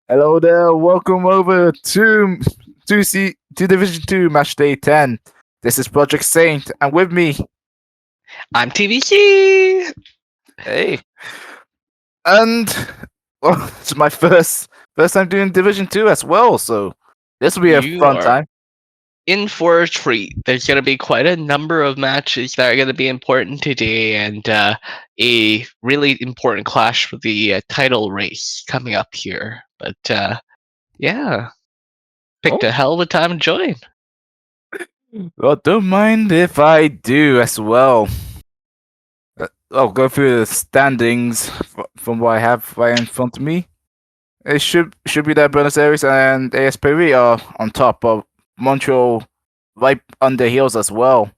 Hello there, welcome over to Division 2 Matchday 10. This is Project Saint, and with me, I'm TVC. hey, and well, it's my first time doing Division 2 as well, so this will be a You fun are time. in for a treat. There's going to be quite a number of matches that are going to be important today, and a really important clash for the title race coming up here. But yeah, picked Oh, a hell of a time to join. well, don't mind if I do as well. I'll go through the standings from what I have right in front of me. It should be that Buenos Aires and ASPV are on top, of Montreal right on their heels as well.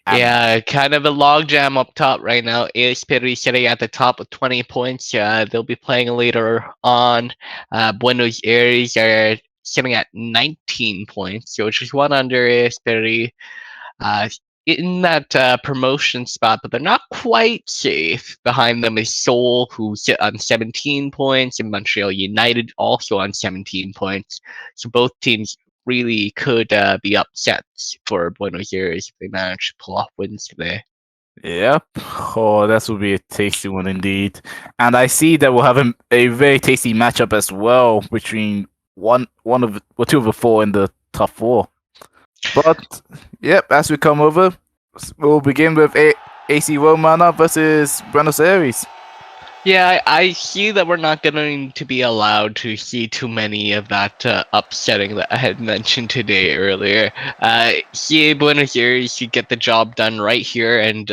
Um, Yeah, kind of a logjam up top right now. ASPR sitting at the top with 20 points. They'll be playing later on. Buenos Aires are sitting at 19 points, so just one under ASPR. Uh, in that promotion spot, but they're not quite safe. Behind them is Seoul, who sit on 17 points, and Montreal United also on 17 points. So both teams really could be upset for Buenos Aires if they manage to pull off wins today. yep. Oh, that will be a tasty one indeed. And I see that we'll have a very tasty matchup as well between two of the four in the top four. But yep, as we come over, we'll begin with AC Romana versus Buenos Aires. Yeah, I see that we're not going to be allowed to see too many of that upsetting that I had mentioned today earlier. See, Buenos Aires should get the job done right here and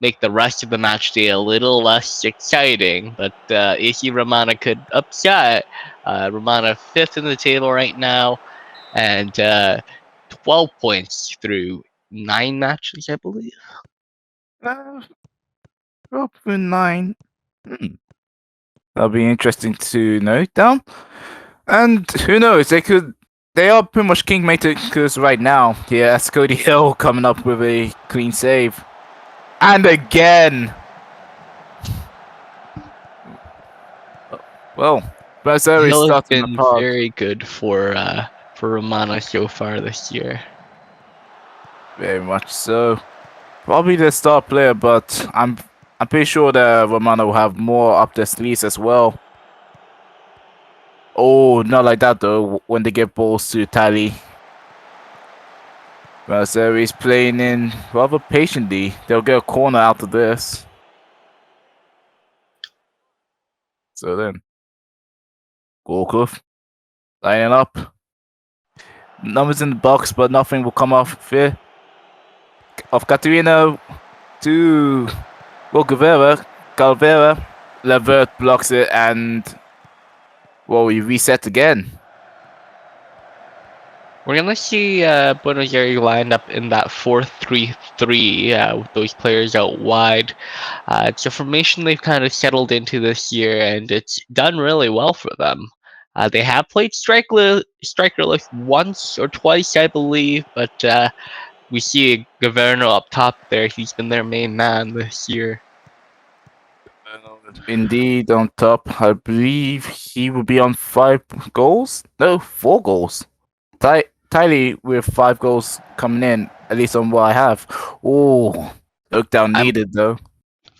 make the rest of the match day a little less exciting. But AC Romana could upset. Romana fifth in the table right now, and 12 points through 9 matches, I believe. Uh, Drop for 9. Hmm. That'll be interesting to note down. And who knows? They are pretty much kingmakers right now. Yeah, Cody Hill coming up with a clean save, and again. Well, Buenos Aires Hill has starting been apart. very good for Romana so far this year. Very much so. Probably the star player, but I'm pretty sure that Romano will have more up their sleeves as well. Oh, not like that though. When they get balls to Tally, Buenos Aires playing in rather patiently. They'll get a corner out of this. So then, Gorkov lining up. Numbers in the box, but nothing will come off here. Of Caterina to Calvera. Levert blocks it, and well, we reset again. We're gonna see Buenos Aires lined up in that 4-3-3 with those players out wide. It's a formation they've kind of settled into this year, and it's done really well for them. They have played strikerless once or twice, I believe, but we see Governo up top there. He's been their main man this year. Indeed, on top, I believe he will be on 5 goals. No, 4 goals. Tylee with 5 goals coming in, at least on what I have. Oh, look down I'm needed though.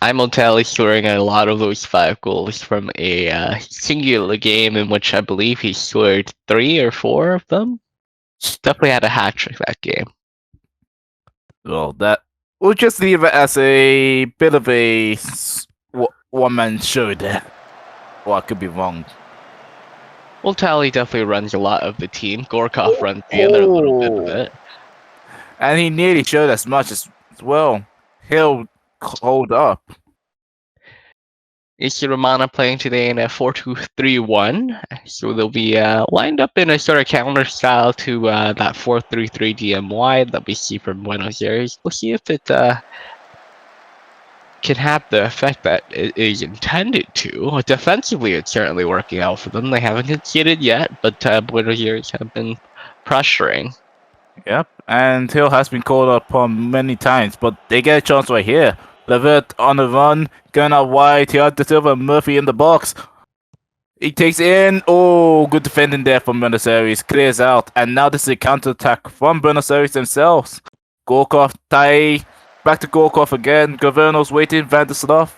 I'm Otali scoring a lot of those 5 goals from a singular game in which I believe he scored 3 or 4 of them. Definitely had a hat trick that game. Well, that we'll just leave it as a bit of a one man show there. Well, I could be wrong. Well, Tally definitely runs a lot of the team. Gorkov Oh, runs the other little bit of it. and he nearly showed as much as well. He'll hold up. Is Romana playing today in a 4-2-3-1? So they'll be lined up in a sort of counter style to that 4-3-3 DMY that we see from Buenos Aires. We'll see if it can have the effect that it is intended to. Defensively, it's certainly working out for them. They haven't conceded yet, but Buenos Aires have been pressuring. Yep, and Hill has been called upon many times, but they get a chance right here. Levert on the run, going out wide. He had the Silva Murphy in the box. He takes in. Oh, good defending there from Buenos Aires. Clears out. And now this is a counter-attack from Buenos Aires themselves. Gorkov, Tai. Back to Gorkov again. Governo's waiting. Vanderslav.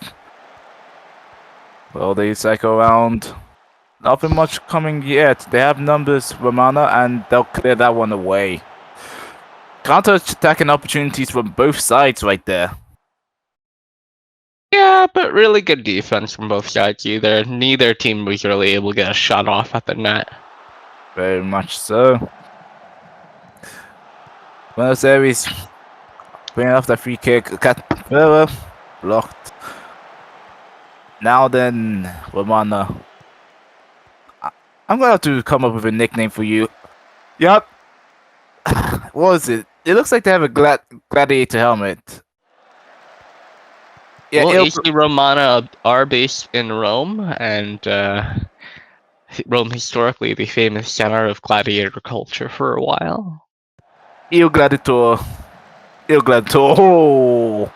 Well, they cycle around. Nothing much coming yet. They have numbers, Romana, and they'll clear that one away. Counter-attacking opportunities from both sides right there. Yeah, but really good defense from both sides either. Neither team was really able to get a shot off at the net. Very much so. Buenos Aires bringing off that free kick. Further blocked. Now then, Romana. I'm gonna have to come up with a nickname for you. Yup. What is it? It looks like they have a gladiator helmet. Yeah, Well, AC Romana are based in Rome, and Rome historically the famous center of gladiator culture for a while. Il Gladiator. Il Gladiator. Oh.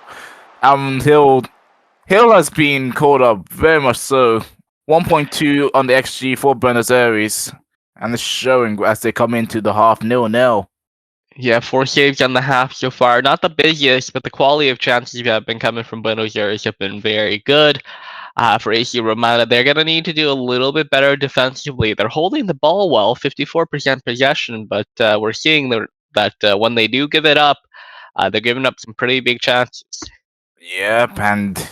Hill has been called up very much so. 1.2 on the XG for Buenos Aires. And it's showing as they come into the half 0-0. Yeah, 4 saves on the half so far. Not the busiest, but the quality of chances that have been coming from Buenos Aires have been very good. For AC Romana, they're going to need to do a little bit better defensively. They're holding the ball well, 54% possession, but we're seeing that when they do give it up, they're giving up some pretty big chances. Yep, and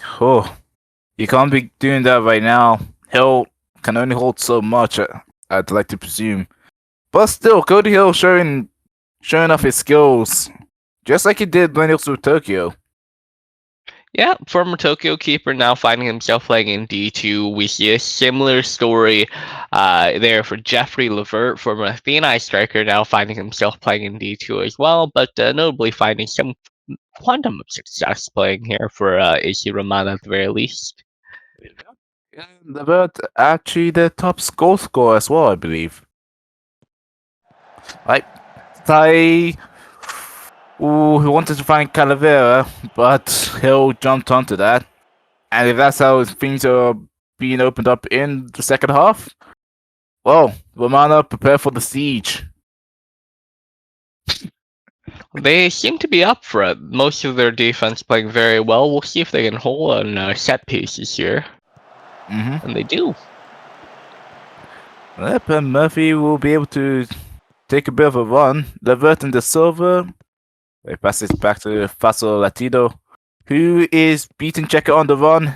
you can't be doing that right now. Hill can only hold so much, I'd like to presume. But still, Cody Hill showing off his skills, just like he did when he was with Tokyo. Yeah, former Tokyo keeper now finding himself playing in D2. We see a similar story there for Jeffrey Levert, former Athena striker, now finding himself playing in D2 as well, but notably finding some quantum of success playing here for AC Romana at the very least. Yeah, Levert actually the top goal scorer as well, I believe. Right, Tai. Ooh, he wanted to find Calavera, but Hill jumped onto that. And if that's how things are being opened up in the second half, well, Romana, prepare for the siege. They seem to be up for it. Most of their defense playing very well. We'll see if they can hold on set pieces here. Mm-hmm. And they do. Yep, and Murphy will be able to take a bit of a run. Levert and the Silver. They pass it back to Faso Latido, who is beating Checker on the run,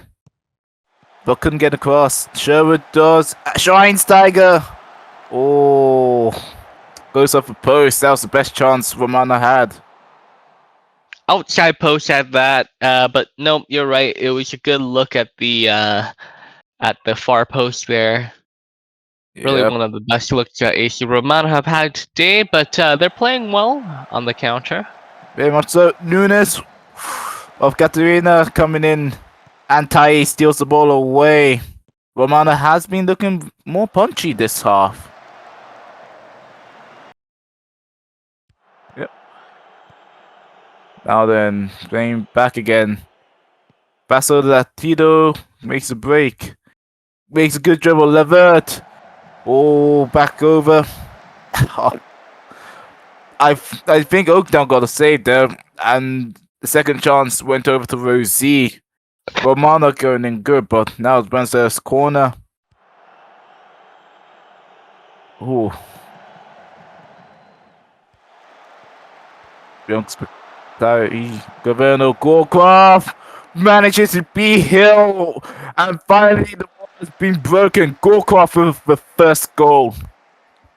but couldn't get across. Sherwood does. Schweinsteiger! Oh, goes off a post. That was the best chance Romana had. Outside post had that, but no, you're right. It was a good look at the far post there. Really Yep. one of the best looks that AC Romana have had today, but they're playing well on the counter. Very much so. Nunes of Catarina coming in. And Tai steals the ball away. Romana has been looking more punchy this half. Yep. Now then, playing back again. Paso Latido makes a break. Makes a good dribble. Levert. Oh, back over. I think Oakdown got a save there, and the second chance went over to Rosie. Romana going in good, but now it's Benzer's corner. Ooh. Young Governo Gorkov manages to beat Hill, and finally the ball has been broken. Gorkov with the first goal.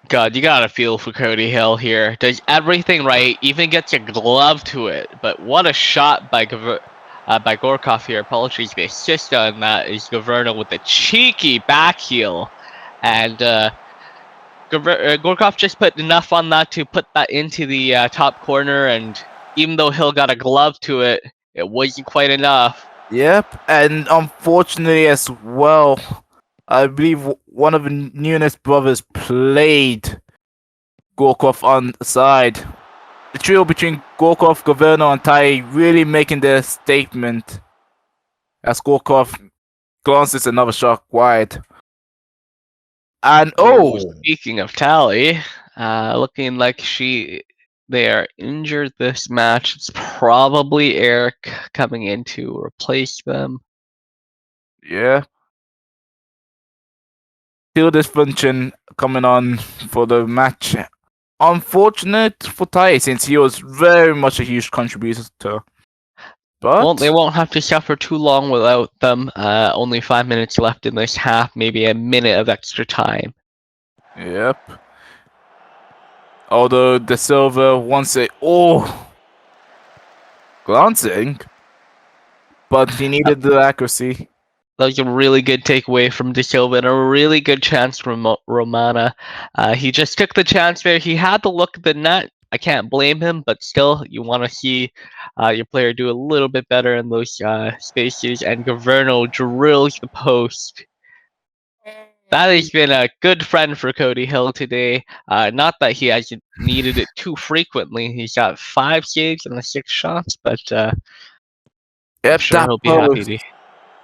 God, you gotta feel for Cody Hill here. Does everything right, even gets a glove to it. But what a shot by Gorkov here. Apologies, the assist on that is Governo with a cheeky back heel. And Gorkov just put enough on that to put that into the top corner. And even though Hill got a glove to it, it wasn't quite enough. Yep, and unfortunately as well, I believe one of the Nunes brothers played Gorkov on the side. The trio between Gorkov, Governo, and Tai really making their statement as Gorkov glances another shot wide. And Oh, speaking of Tally, looking like they are injured this match. It's probably Eric coming in to replace them. yeah. Field dysfunction coming on for the match. Unfortunate for Tai since he was very much a huge contributor. Well, they But won't have to suffer too long without them. Only 5 minutes left in this half, maybe a minute of extra time. yep. Although the Silver wants it glancing, but he needed the accuracy. That was a really good takeaway from De Silva and a really good chance from Romana. He just took the chance there. He had to look at the net. I can't blame him, but still, you want to see your player do a little bit better in those spaces. And Governo drills the post. That has been a good friend for Cody Hill today. Not that he hasn't needed it too frequently. He's got 5 saves and 6 shots, but I'm Yep, sure that he'll be happy post. to.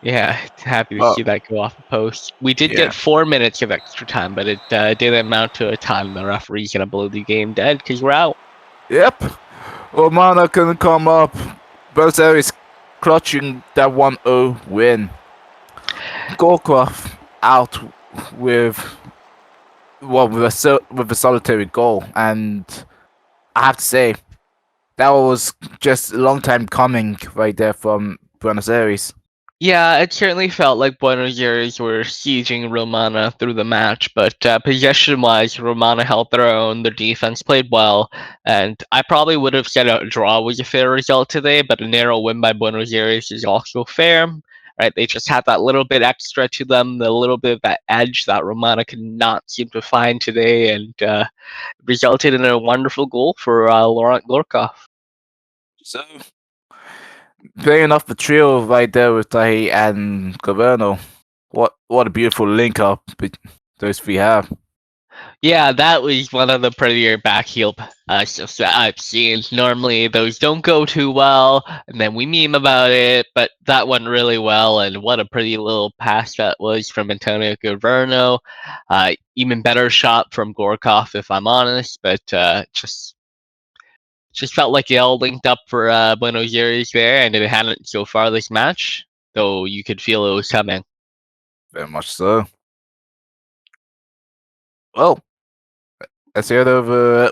Yeah, happy to Oh, see that go off the post. We did yeah. get 4 minutes of extra time, but it didn't amount to a ton. The referee's gonna blow the game dead because we're out. Yep. Romana can come up. Buenos Aires clutching that 1-0 win. Goldcroft out with with a solitary goal, and I have to say that was just a long time coming right there from Buenos Aires. Yeah, it certainly felt like Buenos Aires were sieging Romana through the match, but possession-wise, Romana held their own. Their defense played well, and I probably would have said a draw was a fair result today, but a narrow win by Buenos Aires is also fair. Right, they just had that little bit extra to them, the little bit of that edge that Romana could not seem to find today, and resulted in a wonderful goal for Laurent Gorkov. So playing off the trio right there with Tahi and Governo. What a beautiful link up those three have. Yeah, that was one of the prettier back heel stuff that I've seen. Normally, those don't go too well, and then we meme about it, but that went really well, and what a pretty little pass that was from Antonio Governo. Even better shot from Gorkov, if I'm honest, but just felt like it all linked up for Buenos Aires there, and it hadn't so far this match, though you could feel it was coming. Very much so. Well, let's head over.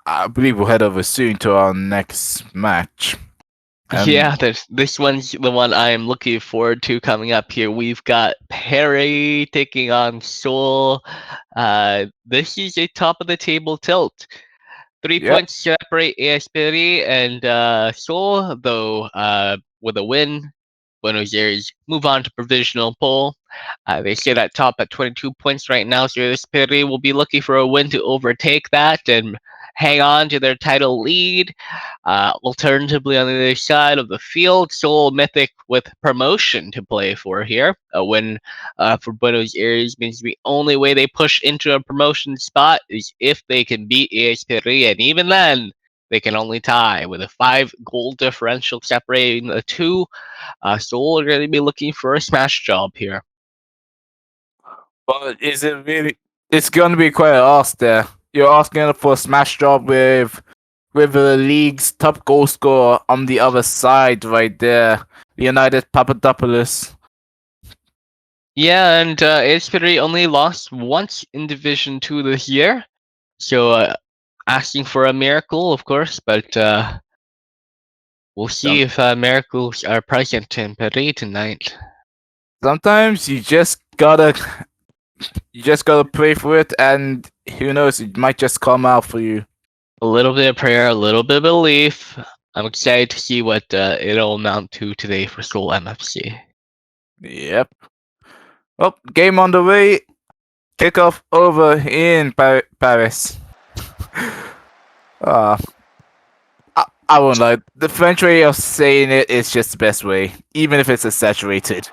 I believe we'll head over soon to our next match. Yeah, this one's the one I am looking forward to coming up here. We've got Perry taking on Seoul. This is a top of the table tilt. 3 Yep. points separate AS Perry and Seoul, though with a win, Buenos Aires move on to provisional poll. They sit at top at 22 points right now, so AS Perry will be looking for a win to overtake that and hang on to their title lead. Alternatively, on the other side of the field, Seoul Mythic with promotion to play for here. A win for Buenos Aires means the only way they push into a promotion spot is if they can beat AS Perry, and even then, they can only tie with a 5-goal differential separating the two. Seoul are going to be looking for a smash job here. But is it really? It's going to be quite an ask there. You're asking for a smash job with the league's top goal scorer on the other side, right there, United Papadopoulos. Yeah, and AS Perry only lost once in Division 2 this year, so asking for a miracle, of course, but we'll see if miracles are present in Perry tonight. Sometimes you just gotta pray for it, and who knows, it might just come out for you. A little bit of prayer, a little bit of belief. I'm excited to see what it'll amount to today for Seoul MFC. Yep. Well, game on the way. Kickoff over in Paris. uh, I won't lie. The French way of saying it is just the best way, even if it's exaggerated.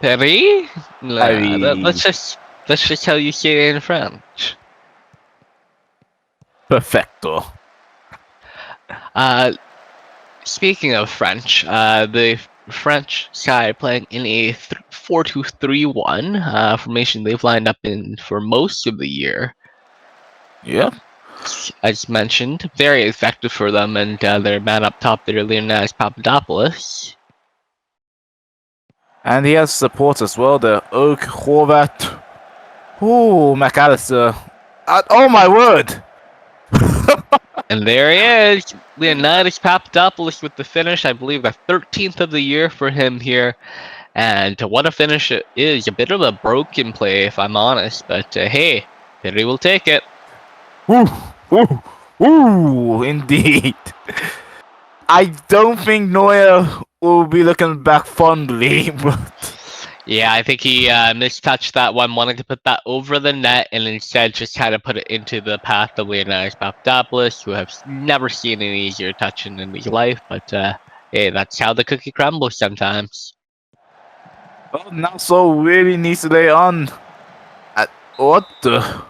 Perry? Nah, Paris. that's just how you say it in French. Perfecto. Speaking of French, the French side playing in a 4-2-3-1 formation they've lined up in for most of the year. Yeah. As mentioned, very effective for them, and their man up top there, Leonidas Papadopoulos. And he has support as well, the Oak Horvat. Ooh, McAllister. Oh my word! And there he is, Leonidas Papadopoulos with the finish. I believe the 13th of the year for him here. And what a finish it is. A bit of a broken play, if I'm honest. But hey, Perry will take it. Woo! Woo! Woo! Indeed. I don't think Neuer will be looking back fondly, but... Yeah, I think he mistouched that one, wanting to put that over the net, and instead just kind of put it into the path of Leonidas Papadopoulos, who have never seen an easier touching in his life. But hey, that's how the cookie crumbles sometimes. Oh, now so really needs to lay on. What the?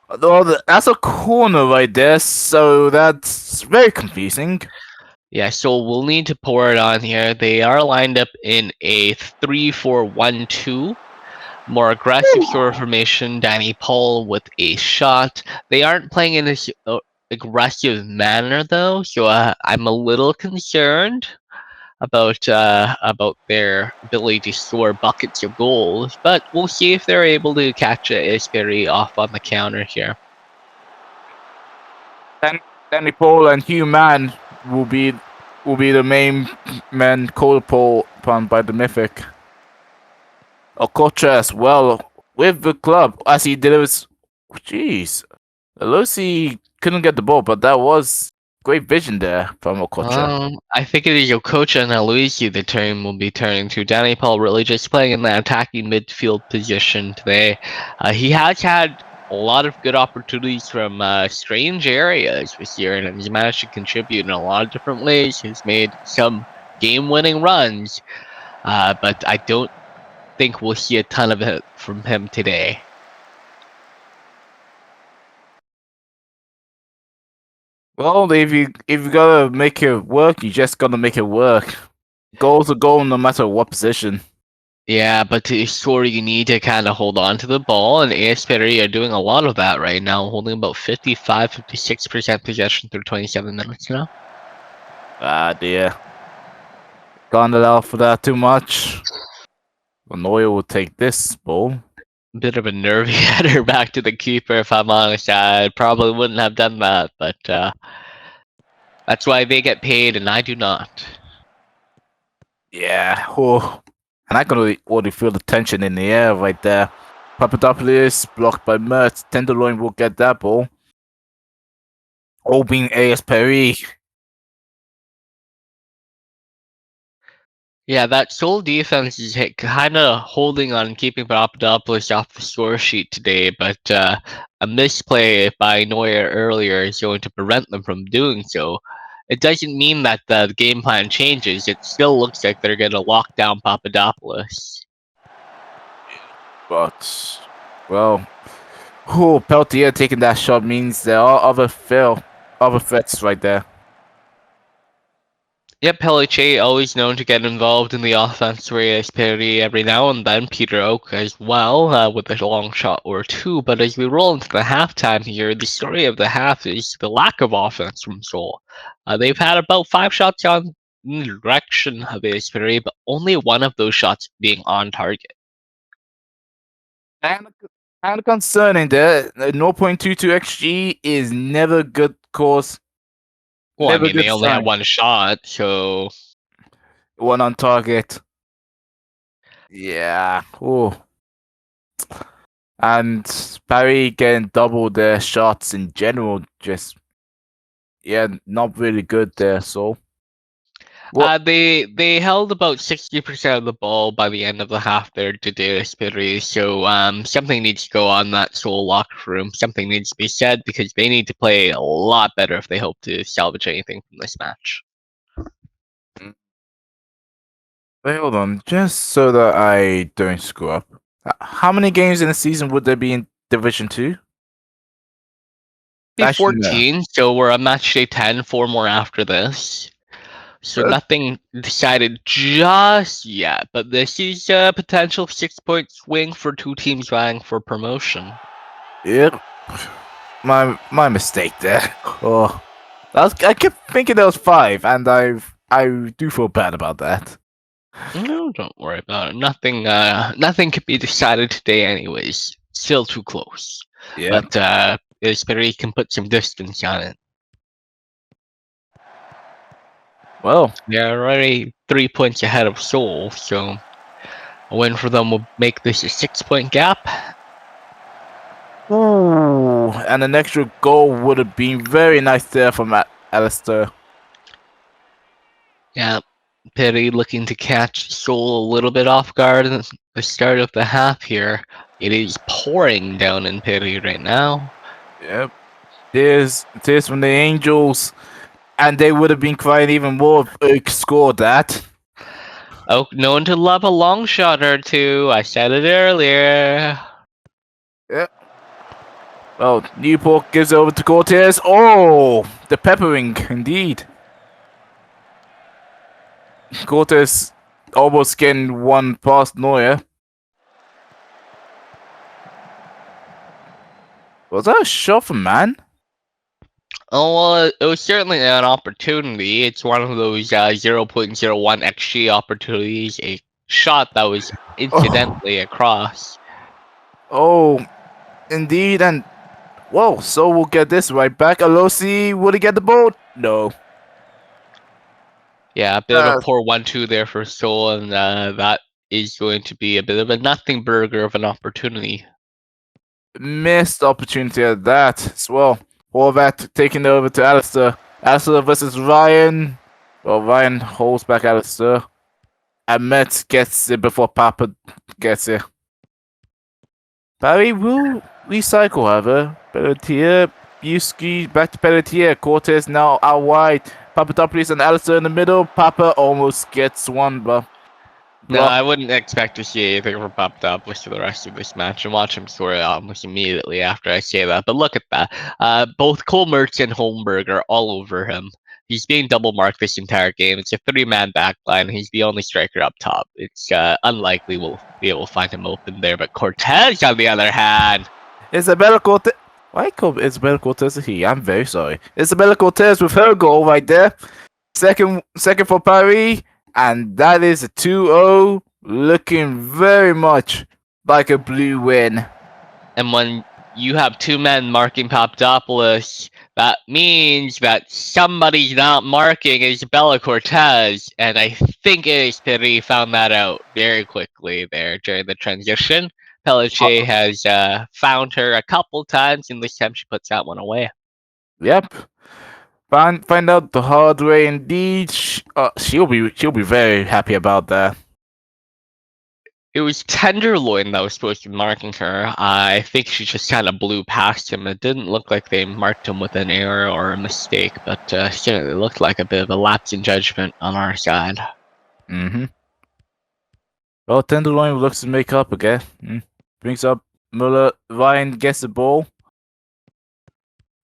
Oh, that's a corner right there, so that's very confusing. Yeah, so we'll need to pour it on here. They are lined up in a 3-4-1-2. More aggressive sort of formation. Danny Paul with a shot. They aren't playing in this aggressive manner though, so I'm a little concerned about their ability to score buckets of goals. But we'll see if they're able to catch Esperi off on the counter here. Danny Paul and Hugh Mann will be the main men called upon by the Mythic. Okocha as well with the club as he delivers. Jeez, Alosi couldn't get the ball, but that was great vision there from Okocha. I think it is Okocha and Aloisi the turn will be turning to. Danny Paul really just playing in that attacking midfield position today. He has had a lot of good opportunities from strange areas this year, and he's managed to contribute in a lot of different ways. He's made some game-winning runs, but I don't think we'll see a ton of it from him today. Well, if you gotta make it work, you just gotta make it work. Goal's a goal, no matter what position. Yeah, but to score, you need to kind of hold on to the ball, and AS Perry are doing a lot of that right now, holding about 55-56% possession through 27 minutes now. Ah, dear. Can't allow for that too much. Neuer will take this ball. Bit of a nervy header back to the keeper, if I'm honest. I probably wouldn't have done that, but that's why they get paid and I do not. Yeah. Oh. And I can already feel the tension in the air right there. Papadopoulos blocked by Mertz. Tenderloin will get that ball. All being AS Perry. Yeah, that Seoul defense is kind of holding on, keeping Papadopoulos off the score sheet today, but a misplay by Neuer earlier is going to prevent them from doing so. It doesn't mean that the game plan changes. It still looks like they're going to lock down Papadopoulos. But, well, Peltier taking that shot means there are other threats right there. Yep, Peliche always known to get involved in the offense for AS Perry every now and then. Peter Oak as well, with a long shot or two. But as we roll into the halftime here, the story of the half is the lack of offense from Seoul. They've had about 5 shots on in the direction of AS Perry, but only one of those shots being on target. And concerning there, 0.22 XG is never good cause. Well, I Never mean, good they only had sign. one shot, so One on target. Yeah. Oh. And Barry getting double their shots in general, just not really good there. So what? they held about 60% of the ball by the end of the half there today, Spittery. So something needs to go on that Seoul locker room. Something needs to be said because they need to play a lot better if they hope to salvage anything from this match. Wait, hold on, just so that I don't screw up. How many games in a season would there be in Division Two? Be Actually, no. 14, so we're on match day 10, 4 more after this. So nothing decided just yet, but this is a potential 6-point swing for two teams vying for promotion. Yep. My mistake there. Oh, I kept thinking there was 5, and I do feel bad about that. No, don't worry about it. Nothing can be decided today, anyways. Still too close. Yeah. But Esperi can put some distance on it. Well, They're already 3 points ahead of Seoul, so a win for them will make this a 6-point gap. ooh, and an extra goal would have been very nice there from Alistair. Yeah, Perry looking to catch Seoul a little bit off guard at the start of the half here. It is pouring down in Perry right now. Yep. Tears from the Angels, and they would have been crying even more if Oak scored that. Oak known to love a long shot or two. I said it earlier. Yep. Well, Newport gives over to Cortez. Oh, the peppering, indeed. Cortez almost getting one past Neuer. Was that a shot from man? Oh, well, it was certainly an opportunity. It's one of those 0.01 XG opportunities. A shot that was incidentally across. Oh, indeed, and whoa, so we'll get this right back. Alosi, will he get the ball? No. Yeah, a bit of a poor 1-2 there for Seoul, and that is going to be a bit of a nothing burger of an opportunity. Missed opportunity at that as well. Horvat taking it over to Alistair. Alistair versus Ryan. Well, Ryan holds back Alistair. Ahmet gets it before Papa gets it. Barry will recycle, however. Pelletier, Yuski, back to Pelletier. Cortez now out wide. Papadopoulos and Alistair in the middle. Papa almost gets one, but No, I wouldn't expect to see anything from Papadopoulos for the rest of this match, and watch him score almost immediately after I say that. But look at that. Both Cole Mertz and Holmberg are all over him. He's being double marked this entire game. It's a 3-man backline. He's the only striker up top. It's unlikely we'll be able to find him open there. But Cortez, on the other hand, Isabella Cortez. Why call Isabella Cortez a he? I'm very sorry. Isabella Cortez with her goal right there. Second for Paris. And that is a 2-0. Looking very much like a blue win. and when you have 2 men marking Papadopoulos, that means that somebody's not marking Isabella Cortez, and I think Esperi found that out very quickly there during the transition. Pelletier has found her a couple times, and this time she puts that one away. Yep. Find out the hard way indeed. She'll be very happy about that. It was Tenderloin that was supposed to be marking her. I think she just kind of blew past him. It didn't look like they marked him with an error or a mistake, but certainly looked like a bit of a lapse in judgment on our side. Mm-hmm. Well, Tenderloin looks to make up again. Brings up Muller. Ryan gets the ball.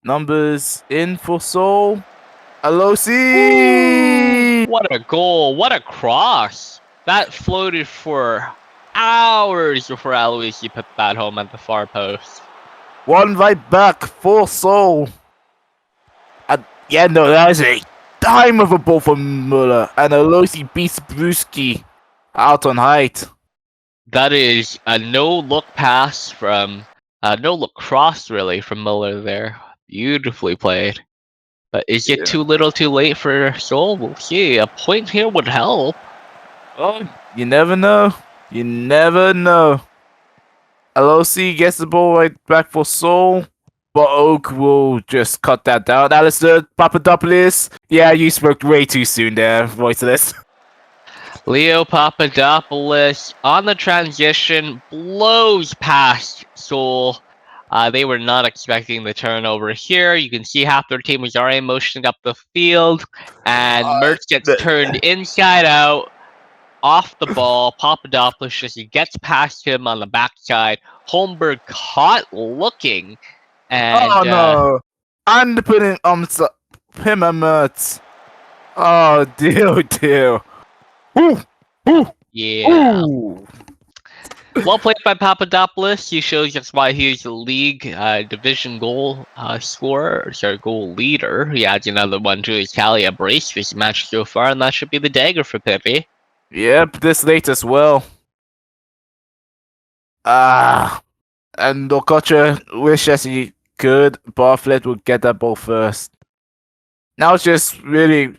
Numbers in for Seoul. Alosi! What a goal! What a cross! That floated for hours before Aloisi put that home at the far post. One right back for Seoul. Yeah, no, that is a dime of a ball from Muller. And Alosi beats Brewski out on height. That is a no-look pass from... no-look cross, really, from Muller there. Beautifully played. But is it too little too late for Seoul? We'll see. A point here would help. Oh, you never know. You never know. LOC gets the ball right back for Seoul, but Oak will just cut that down. Alistair Papadopoulos. Yeah, you spoke way too soon there, voiceless. Leo Papadopoulos on the transition blows past Seoul. They were not expecting the turnover here. You can see half their team was already motioning up the field, and Mertz gets turned inside out, off the ball. Papadopoulos just gets past him on the backside. Holmberg caught looking, and no! And putting him and Mertz. Oh dear, oh dear. Ooh, ooh, Yeah. ooh. Well played by Papadopoulos. He shows us why he's the league division goal scorer, sorry, goal leader. He adds another one to his tally, a brace for his match so far, and that should be the dagger for Pepe. Yep, this late as well. Ah, and Okocha wishes he could. Bartlett would get that ball first. Now it's just really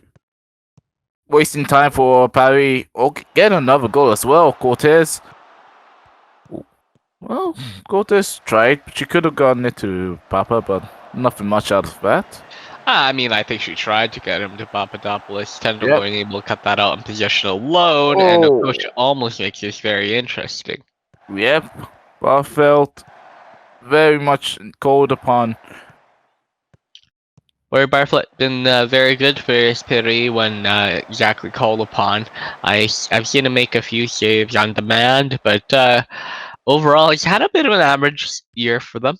wasting time for Parry. Or get another goal as well. Cortez. Well, Cortez tried. She could have gotten it to Papa, but nothing much out of that. I mean, I think she tried to get him to Papadopoulos. Tender Yep. weren't able to cut that out in possession alone, and Okocha Oh. almost makes this very interesting. Yep. Barfelt very much called upon. Where Bartlett been very good for Espiri when exactly called upon. I've seen him make a few saves on demand, but overall he's had a bit of an average year for them.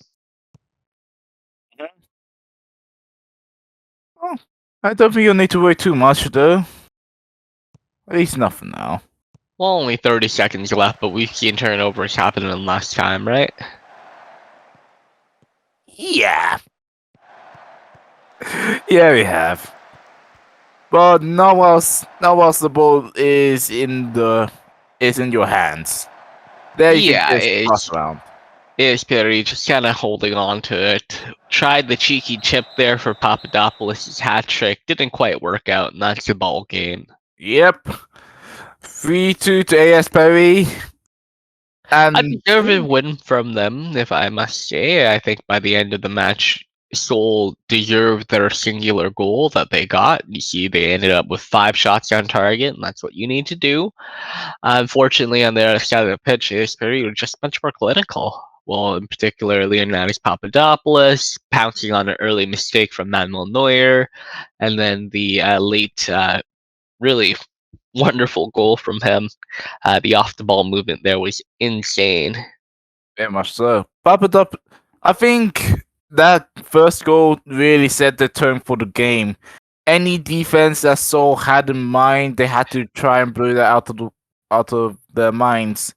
Oh, I don't think you'll need to worry too much though. At least nothing now. Well, only 30 seconds left, but we've seen turnovers happening last time, right? Yeah. Yeah, we have. But now whilst the ball is in your hands. There you can Yeah, just pass around. Espiri just kind of holding on to it. Tried the cheeky chip there for Papadopoulos' hat trick. Didn't quite work out, and that's the ball game. Yep. 3-2 to AS Perry. A And deserved win from them, if I must say. I think by the end of the match, Seoul deserved their singular goal that they got. You see, they ended up with 5 shots on target, and that's what you need to do. Unfortunately, on the other side of the pitch, Espiri were just much more clinical. Well, in particular, Leonidas Papadopoulos pouncing on an early mistake from Manuel Neuer, and then the late, really wonderful goal from him. The off the ball movement there was insane. very much so. Papadop, I think that first goal really set the tone for the game. Any defense that Seoul had in mind, they had to try and blow that out of their minds,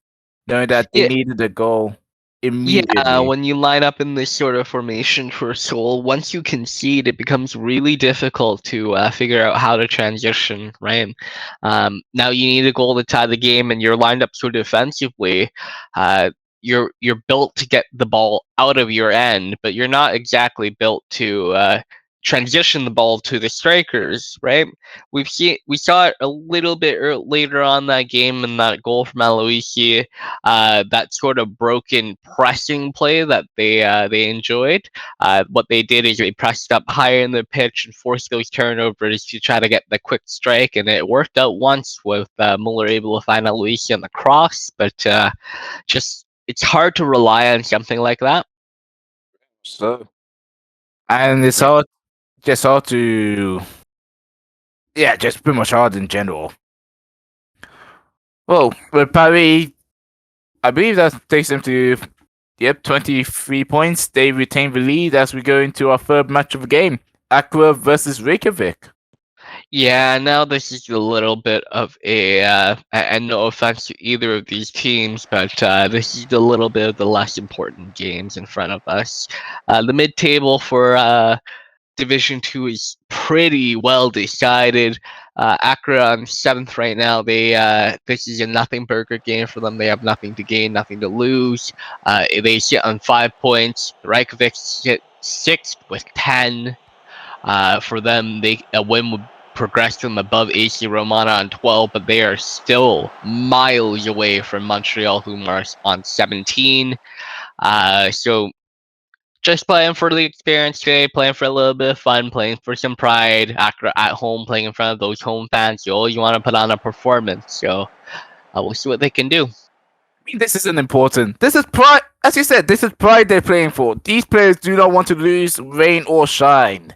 knowing that they Yeah, needed a goal yeah. immediately. When you line up in this sort of formation for Seoul, once you concede, it becomes really difficult to figure out how to transition. Right. Now you need a goal to tie the game, and you're lined up so defensively. You're built to get the ball out of your end, but you're not exactly built to transition the ball to the strikers. Right. We saw it a little bit later on that game in that goal from Aloisi, that sort of broken pressing play that they enjoyed. What they did is they pressed up higher in the pitch and forced those turnovers to try to get the quick strike, and it worked out once with Muller able to find Aloisi on the cross, but just it's hard to rely on something like that. So, and it's Yeah. hard to, yeah, just pretty much hard in general. Well, with Paris, I believe that takes them to, yep, 23 points. They retain the lead as we go into our third match of the game. Accra versus Reykjavik. Yeah, now this is a little bit of and no offense to either of these teams, but this is a little bit of the less important games in front of us. The mid-table for Division Two is pretty well decided. Accra on 7th right now. This is a nothing burger game for them. They have nothing to gain, nothing to lose. They sit on 5 points. Reykjavik sit 6th with 10. For them, a win would progress them above AC Romana on 12, but they are still miles away from Montreal, who are on 17. So just playing for the experience today, playing for a little bit of fun, playing for some pride. Accra at home, playing in front of those home fans. You always want to put on a performance. So we'll see what they can do. I mean, this isn't important. This is pride. As you said, this is pride they're playing for. These players do not want to lose, rain or shine.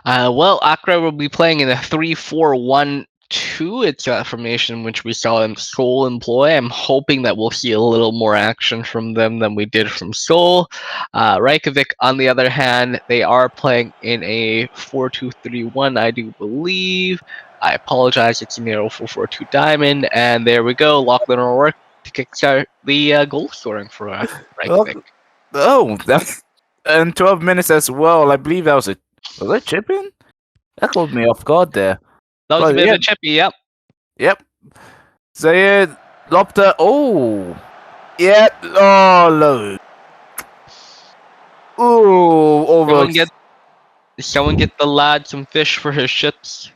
Well, Accra will be playing in a 3-4-1 2. It's that formation which we saw in Seoul employ. I'm hoping that we'll see a little more action from them than we did from Seoul. Reykjavik, on the other hand, they are playing in a 4-2-3-1, I do believe. I apologize, it's a Nero 4-4-2 diamond, and there we go. Lachlan O'Rourke to kickstart the goal scoring for Reykjavik. Oh, that's and 12 minutes as well. I believe that was a chip in? That caught me off guard there. That was a But bit yeah, of a chippy, yep. yep. Zayed Lobster. Oh, yeah. Oh, low. Ooh, over. Someone get the lad some fish for his chips.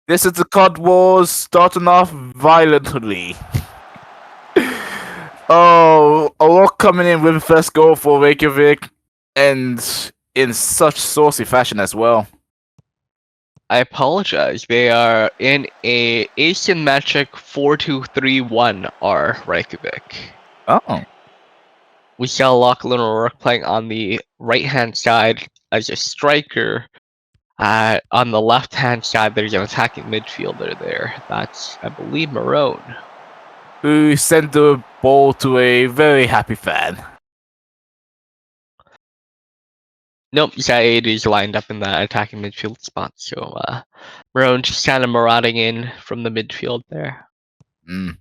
This is the COD Wars starting off violently. Oh, a lot coming in with the first goal for Reykjavik, and in such saucy fashion as well. I apologize. They are in a asymmetric 4-2-3-1 R Reykjavik. Oh. We saw Lachlan O'Rourke playing on the right-hand side as a striker. On the left-hand side, there's an attacking midfielder there. That's, I believe, Marone. Who sent the ball to a very happy fan. Nope, Zaid is lined up in that attacking midfield spot. So Marone just kind of marauding in from the midfield there. Mm.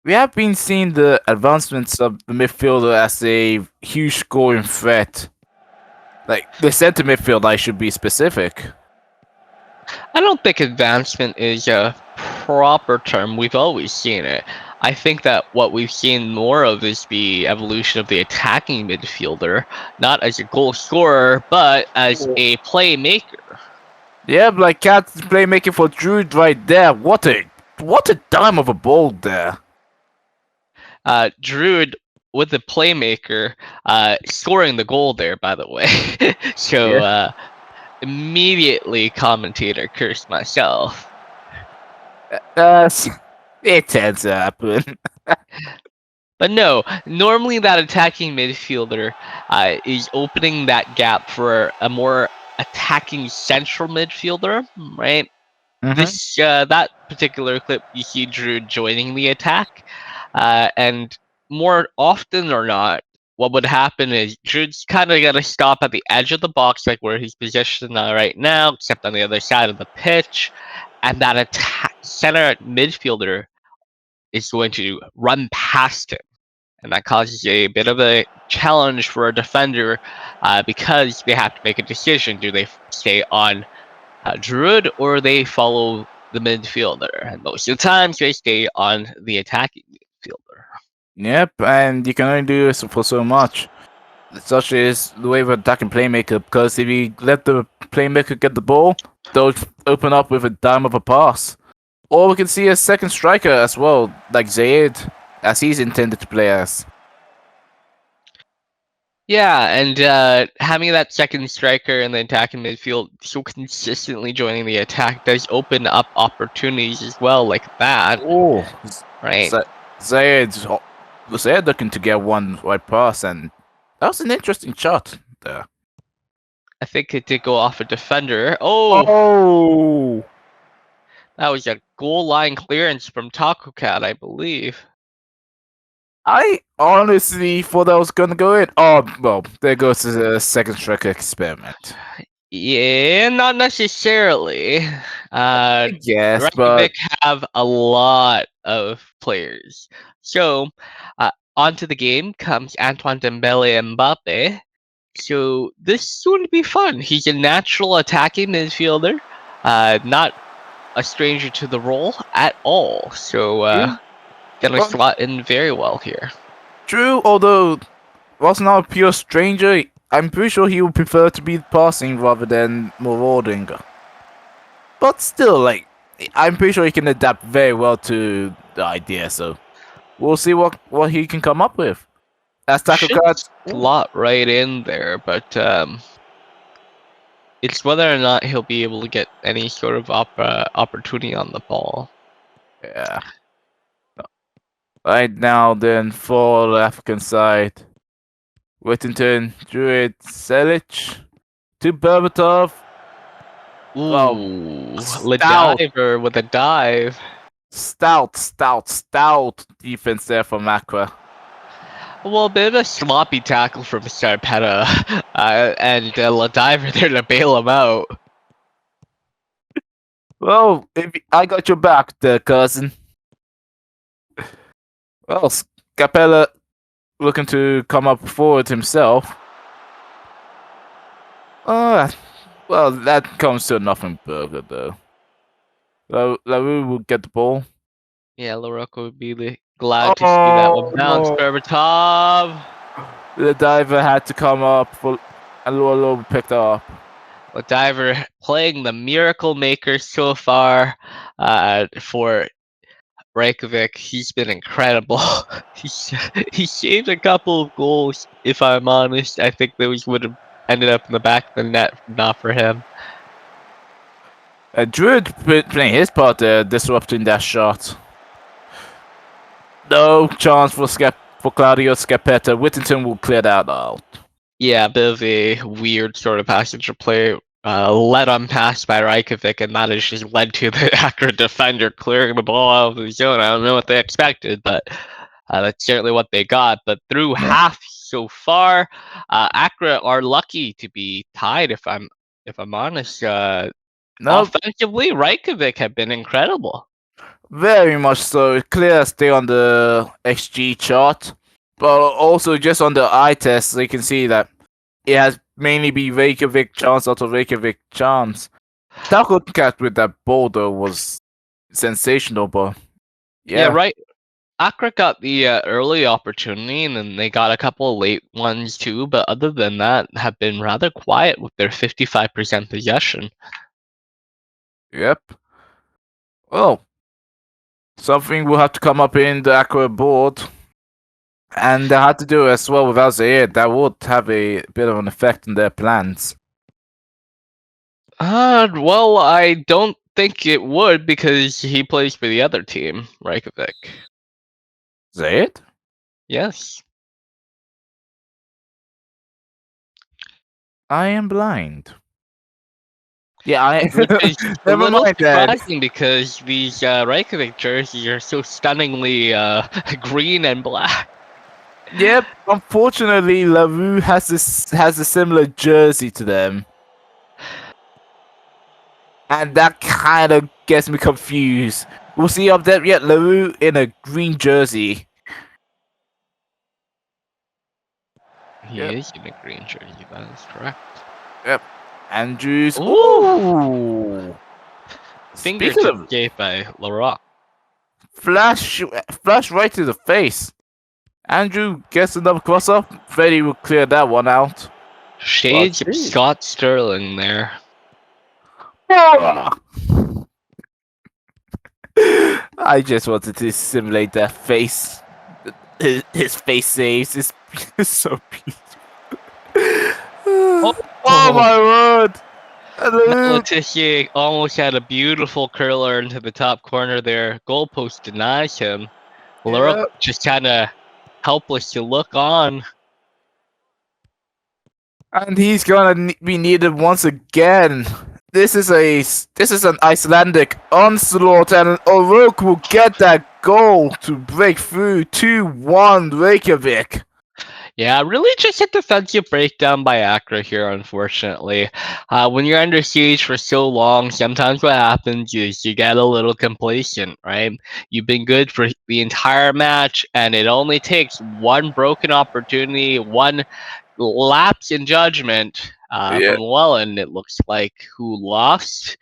We have been seeing the advancements of the midfielder as a huge scoring threat. Like, the center midfield, I should be specific. I don't think advancement is a proper term. We've always seen it. I think that what we've seen more of is the evolution of the attacking midfielder, not as a goal scorer, but as a playmaker. Yeah, like Cat's playmaking for Druid right there. What a dime of a ball there. Druid with the playmaker, scoring the goal there, by the way. So immediately commentator cursed myself. It tends to happen. But no, normally that attacking midfielder is opening that gap for a more attacking central midfielder, right? This that particular clip, you see Drew joining the attack, and more often or not, what would happen is Drew's kind of gonna stop at the edge of the box, like where he's positioned right now, except on the other side of the pitch, and that attack center midfielder is going to run past him. And that causes a bit of a challenge for a defender because they have to make a decision. Do they stay on Druid or they follow the midfielder? And most of the times they stay on the attacking midfielder. Yep, and you can only do this for so much. Such is the way of attacking playmaker, because if you let the playmaker get the ball, they'll open up with a dime of a pass. Or we can see a second striker as well, like Zaid, as he's intended to play as. Yeah, and having that second striker in the attacking midfield so consistently joining the attack does open up opportunities as well, like that. Oh, right. Zaid looking to get one right pass, and that was an interesting shot there. I think it did go off a defender. Oh! Oh! That was a goal line clearance from Taco Cat, I believe. I honestly thought that was gonna go in. Oh, well, there goes the second striker experiment. Yeah, not necessarily. Yes, but Reykjavik have a lot of players. So, onto the game comes Antoine Dembele Mbappe. So this is going to be fun. He's a natural attacking midfielder, not a stranger to the role at all. So gonna slot in very well here. True, although was not a pure stranger, I'm pretty sure he would prefer to be passing rather than marauding. But still, like, I'm pretty sure he can adapt very well to the idea, so we'll see what he can come up with. As tackle cards, slot right in there, but it's whether or not he'll be able to get any sort of opportunity on the ball. Yeah. Right now, then, for the African side, Whittington, Druid, Selic, to Berbatov. Well, Ooh, stout, Ladiver with a dive. stout defense there from Accra. Well, a bit of a sloppy tackle from Scarpetta, and Ladiver there to bail him out. Well, I got your back there, cousin. Well, Capella looking to come up forward himself. Well, that comes to a nothing burger, though. LaRue will get the ball. Yeah, LaRocco would be glad to see that one bounce. No. Berbatov. The diver had to come up for, and Lolo picked up. Ladiver playing the miracle maker so far for Reykjavik. He's been incredible. he saved a couple of goals. If I'm honest, I think those would have ended up in the back of the net, not for him. Druid playing his part there, disrupting that shot. No chance for Claudio Scarpetta. Whittington will clear that out. Yeah, a bit of a weird sort of passenger play. Led on pass by Reykjavik, and that has just led to the Accra defender clearing the ball out of the zone. I don't know what they expected, but that's certainly what they got. But through half so far, Accra are lucky to be tied. If I'm honest, offensively, Reykjavik have been incredible. Very much so. Clear stay on the XG chart, but also just on the eye test, you can see that it has mainly been Reykjavik chance out of Reykjavik chance. Tackle cat with that ball though was sensational, but Yeah, right. Accra got the early opportunity, and then they got a couple of late ones too. But other than that, have been rather quiet with their 55% possession. Yep. Well, something will have to come up in the Accra board, and they had to do it as well without Zaire. That would have a bit of an effect on their plans. Well, I don't think it would because he plays for the other team, Reykjavik. Zaire? Yes. I am blind. Yeah, Which is a never little mind that. surprising because these Reykjavik jerseys are so stunningly green and black. Yep. Unfortunately, LaRue has a similar jersey to them, and that kind of gets me confused. We'll see up there. Yeah, LaRue in a green jersey. He is in a green jersey. That is correct. Yep. Andrews. Ooh. Ooh. Fingertip Speaking of gave by LaRock. flash right to the face. Andrew gets another cross up. Freddie will clear that one out. Shades of Scott Sterling there. I just wanted to simulate that face. His face saves. It's so beautiful. Oh my word! Letitia almost had a beautiful curler into the top corner there. Goalpost denies him. LaRock just kind of helpless to look on. And he's gonna be needed once again. This is an Icelandic onslaught, and O'Rourke will get that goal to break through 2-1 Reykjavik. Yeah, really just a defensive breakdown by Accra here, unfortunately. When you're under siege for so long, sometimes what happens is you get a little complacent, right? You've been good for the entire match, and it only takes one broken opportunity, one lapse in judgment from Welland, it looks like, who lost.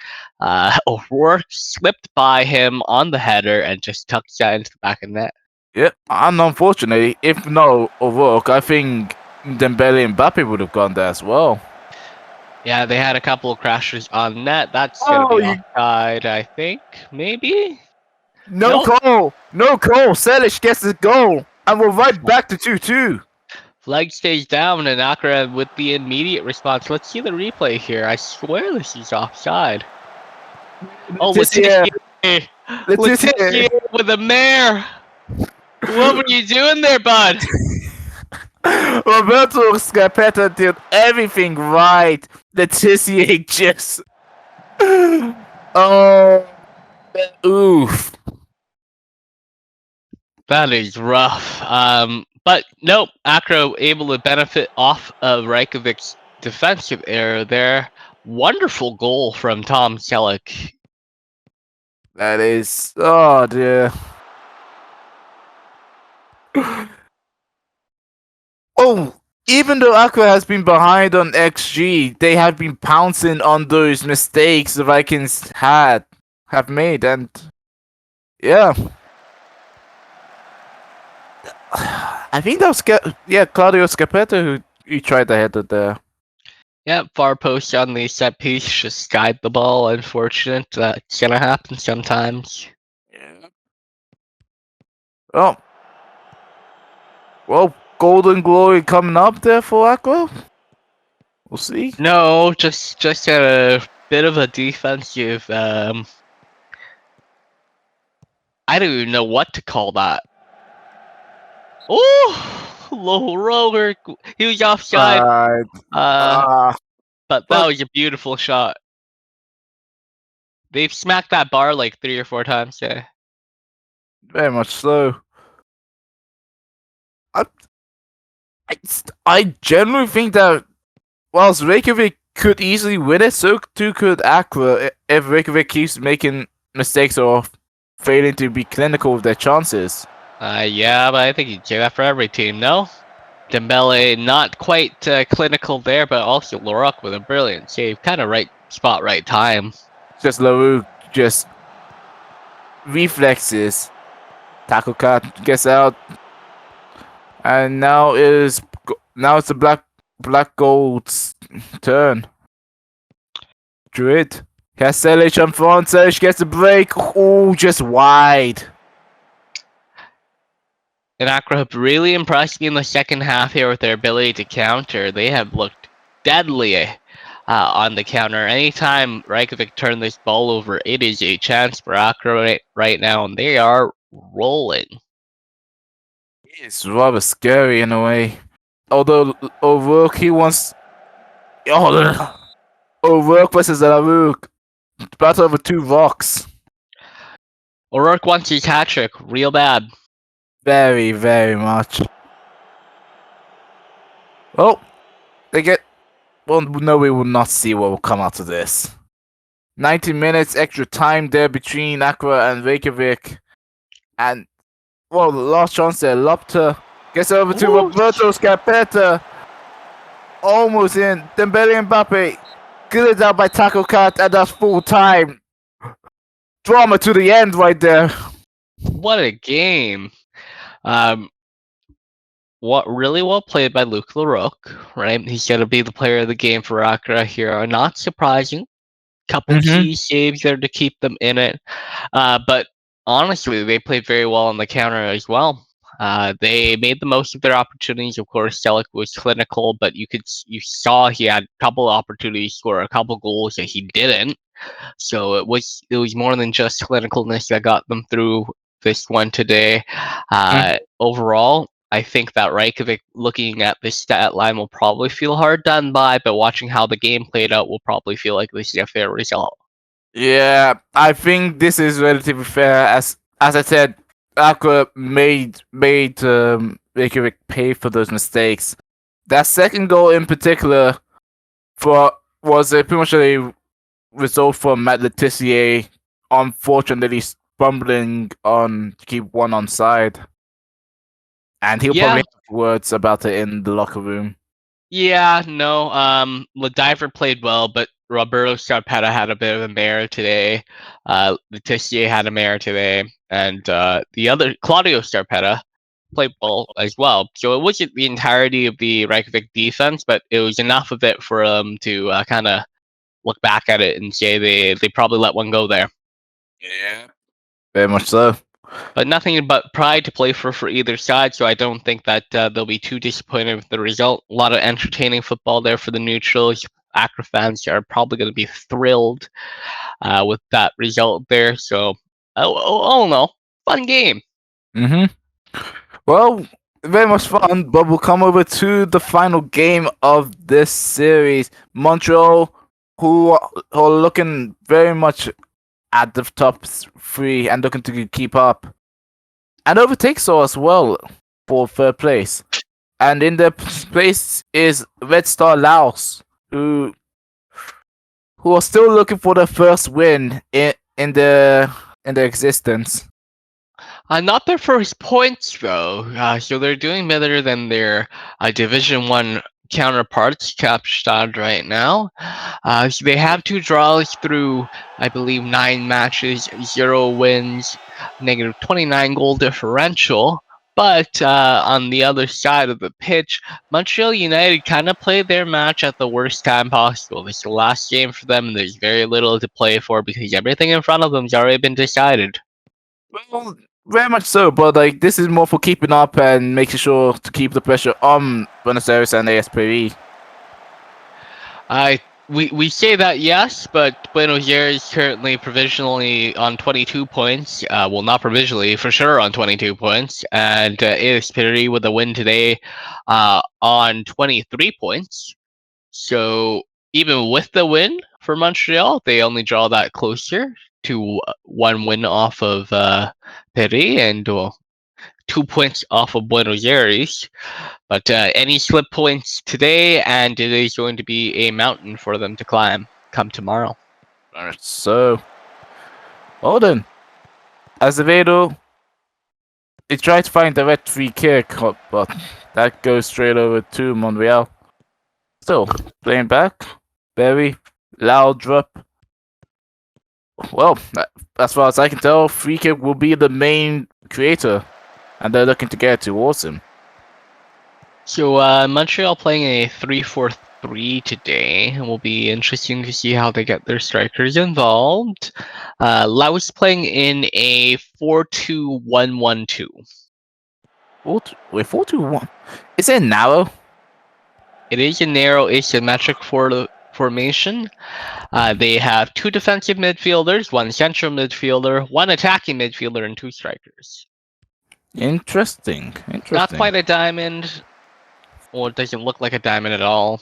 O'Rourke slipped by him on the header and just tucked that into the back of the net. Yep, and unfortunately, if no O'Rourke, I think Dembele and Mbappe would have gone there as well. Yeah, they had a couple of crashes on net. That's going to be offside, I think. Maybe? No goal! No goal! Selic gets the goal! And we're right back to 2-2. Flag stays down, and Accra with the immediate response. Let's see the replay here. I swear this is offside. Oh, Letitia with a mare. What were you doing there, bud? Roberto Scarpetta did everything right. Letitia just Oh, oof. That is rough. But nope, Accra able to benefit off of Reykjavik's defensive error there. Wonderful goal from Tom Selleck. That is. Oh dear. Oh, even though Aqua has been behind on XG, they have been pouncing on those mistakes the Vikings have made, and yeah, I think that was Claudio Scapetta who tried the header there. Yep, far post on the set piece, just guide the ball. Unfortunate. That's gonna happen sometimes. Yeah. Oh, well, Golden Glory coming up there for Aqua. We'll see. No, just a bit of a defensive. I don't even know what to call that. Oh, low roller. He was offside. Right. But that But was a beautiful shot. They've smacked that bar like 3 or 4 times. Yeah. very much so. I, I generally think that whilst Reykjavik could easily win it, so too could Accra if Reykjavik keeps making mistakes or failing to be clinical with their chances. Yeah, but I think you do that for every team, no? Dembele not quite clinical there, but also Lorok with a brilliant save. Kind of right spot, right time. Just LaRue, just reflexes. Tackle cut gets out, and now it's the black gold's turn. Druid has Selic on front. Selic gets the break. Oh, just wide. And Accra have really impressed me in the second half here with their ability to counter. They have looked deadly on the counter. Anytime Reykjavik turn this ball over, it is a chance for Accra right now, and they are rolling. It's rather scary in a way. Although O'Rourke, he wants. Oh, O'Rourke versus O'Rourke. Battle over two rocks. O'Rourke wants his hat trick real bad. Very, very much. Oh, they get. Well, no, we will not see what will come out of this. 90 minutes extra time there between Accra and Reykjavik. And, well, the last chance there. Lopter gets over to Ooh. Roberto Scarpetta. Almost in. Dembele Mbappe. Good out by Taco Cat, and that's full time. Drama to the end right there. What a game. What really well played by Luke LaRoque, right? He's going to be the player of the game for Accra here. Not surprising. Couple key saves there to keep them in it. But honestly, they played very well on the counter as well. They made the most of their opportunities. Of course, Selleck was clinical, but you saw he had a couple of opportunities to score a couple goals that he didn't. So it was more than just clinicalness that got them through this one today. Overall, I think that Reykjavik, looking at this stat line, will probably feel hard done by, but watching how the game played out, will probably feel like this is a fair result. Yeah, I think this is relatively fair. As I said, Aqua made Reykjavik pay for those mistakes. That second goal in particular was pretty much a result from Matt Letitia, unfortunately fumbling on to keep one onside. And he'll probably have words about it in the locker room. Yeah, no. Ladiver played well, but Roberto Scarpetta had a bit of a mare today. Letitia had a mare today, and the other Claudio Scarpetta played well as well. So it wasn't the entirety of the Reykjavik defense, but it was enough of it for them to kind of look back at it and say they probably let one go there. Yeah, very much so. But nothing but pride to play for either side, so I don't think that they'll be too disappointed with the result. A lot of entertaining football there for the neutrals. Accra fans are probably going to be thrilled with that result there. So, oh no, fun game. Well, very much fun, but we'll come over to the final game of this series. Montreal who are looking very much at the top three and looking to keep up, and overtake Seoul as well for third place. And in the place is Red Star Laos, who are still looking for their first win in their existence. Not their first points though, so they're doing better than their Division One counterparts, Kapstad, right now. So they have 2 draws through, I believe, 9 matches, 0 wins, negative 29 goal differential. But on the other side of the pitch, Montreal United kind of played their match at the worst time possible. This is the last game for them, and there's very little to play for because everything in front of them's already been decided. Well, very much so, but like this is more for keeping up and making sure to keep the pressure on Buenos Aires and ASPE. We say that, yes, but Buenos Aires currently provisionally on 22 points. Well, not provisionally, for sure on 22 points, and ASPE with a win today on 23 points. So even with the win for Montreal, they only draw that closer to 1 win off of Peri and 2 points off of Buenos Aires. But any slip points today, and it is going to be a mountain for them to climb come tomorrow. Alright, so, well then, Azevedo, he tried to find the red free kick, but that goes straight over to Montreal. Still, playing back, very loud drop. Well, as far as I can tell, free kick will be the main creator, and they're looking to get towards him. So Montreal playing a 3-4-3 today. It will be interesting to see how they get their strikers involved. Laos playing in a 4-2-1-1-2. Wait, 4-2-1. Is it narrow? It is a narrow asymmetric formation. They have 2 defensive midfielders, 1 central midfielder, 1 attacking midfielder, and 2 strikers. Interesting. Not quite a diamond. Well, it doesn't look like a diamond at all.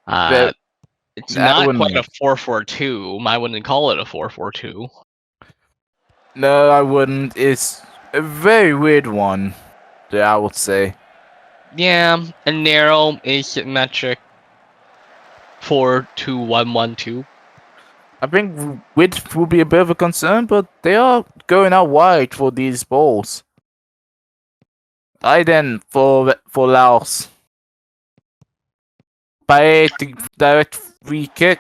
It's not quite a 4-4-2. I wouldn't call it a 4-4-2. No, I wouldn't. It's a very weird one, I would say. Yeah, a narrow asymmetric 4-2-1-1-2. I think width will be a bit of a concern, but they are going out wide for these balls. Then for Laos. By direct free kick.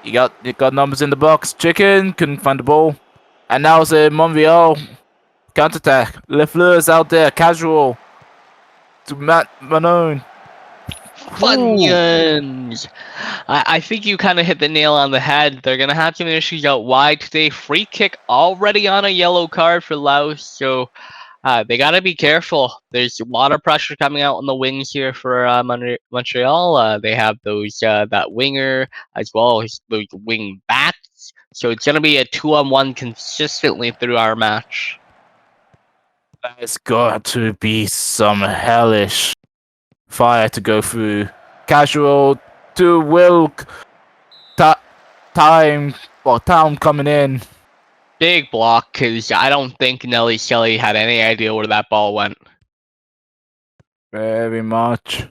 You got numbers in the box. Chicken couldn't find the ball. And now it's a Montreal counter-attack. Lefleur's out there, casual. To Matt Manon. Funyuns! I think you kind of hit the nail on the head. They're going to have some issues out wide today. Free kick already on a yellow card for Laos, so they got to be careful. There's a lot of pressure coming out on the wings here for Montreal. They have those that winger as well as those wing backs. So it's going to be a 2-on-1 consistently through our match. There's got to be some hellish fire to go through. Casual to Wilk. Town coming in. Big block, because I don't think Nelly Shelley had any idea where that ball went. Very much.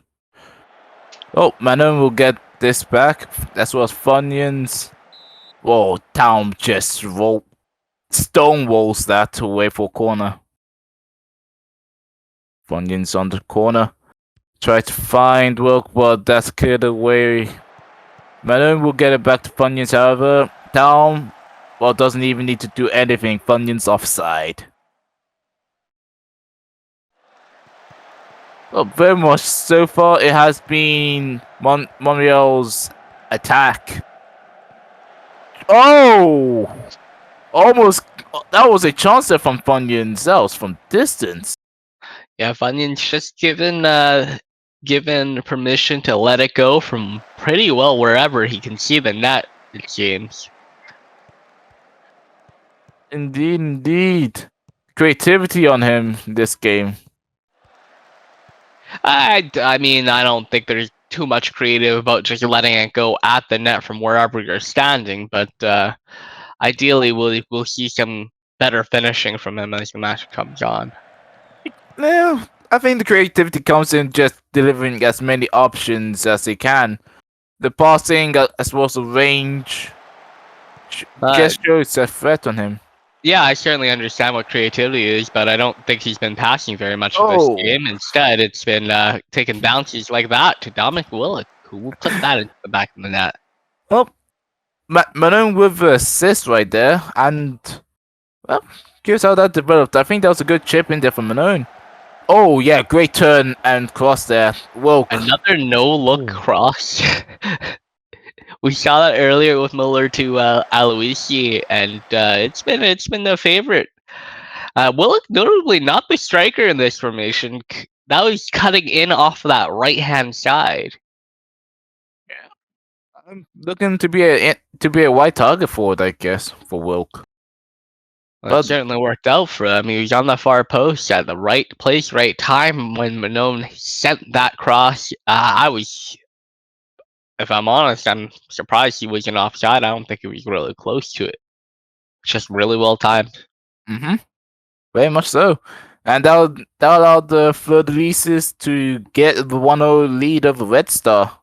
Oh, Manon will get this back, as well as Funyuns. Whoa, Town just stonewalls that away for corner. Funyuns on the corner. Try to find Wilk, but that's cleared away. Manon will get it back to Funyuns, however. Town, well, doesn't even need to do anything. Funyuns offside. Well, very much so far, it has been Montreal's attack. Oh! Almost, that was a chance there from Funyuns. That was from distance. Yeah, Funyuns just given permission to let it go from pretty well wherever he can see the net, it seems. Indeed. Creativity on him this game. I mean, I don't think there's too much creative about just letting it go at the net from wherever you're standing. But ideally, we'll see some better finishing from him as the match comes on. Yeah, I think the creativity comes in just delivering as many options as they can. The passing, as well as the range, just shows a threat on him. Yeah, I certainly understand what creativity is, but I don't think he's been passing very much of this Oh, game. Instead, it's been taking bounces like that to Dominic Willock, who will put that into the back of the net. well, Manon with the assist right there, and well, curious how that developed. I think that was a good chip in there from Manon. Oh yeah, great turn and cross there. Woke. Another no-look cross. We saw that earlier with Miller to Aloisi, and it's been a favorite. Willock, notably not the striker in this formation. That was cutting in off that right-hand side. I'm looking to be a wide target forward, I guess, for Wilk. Well, it certainly worked out for him. He was on the far post at the right place, right time when Manon sent that cross. I was, if I'm honest, I'm surprised he wasn't offside. I don't think he was really close to it. It's just really well timed. Mm-hmm. Very much so. And that allowed the Fleur Releases to get the 1-0 lead of the Red Star.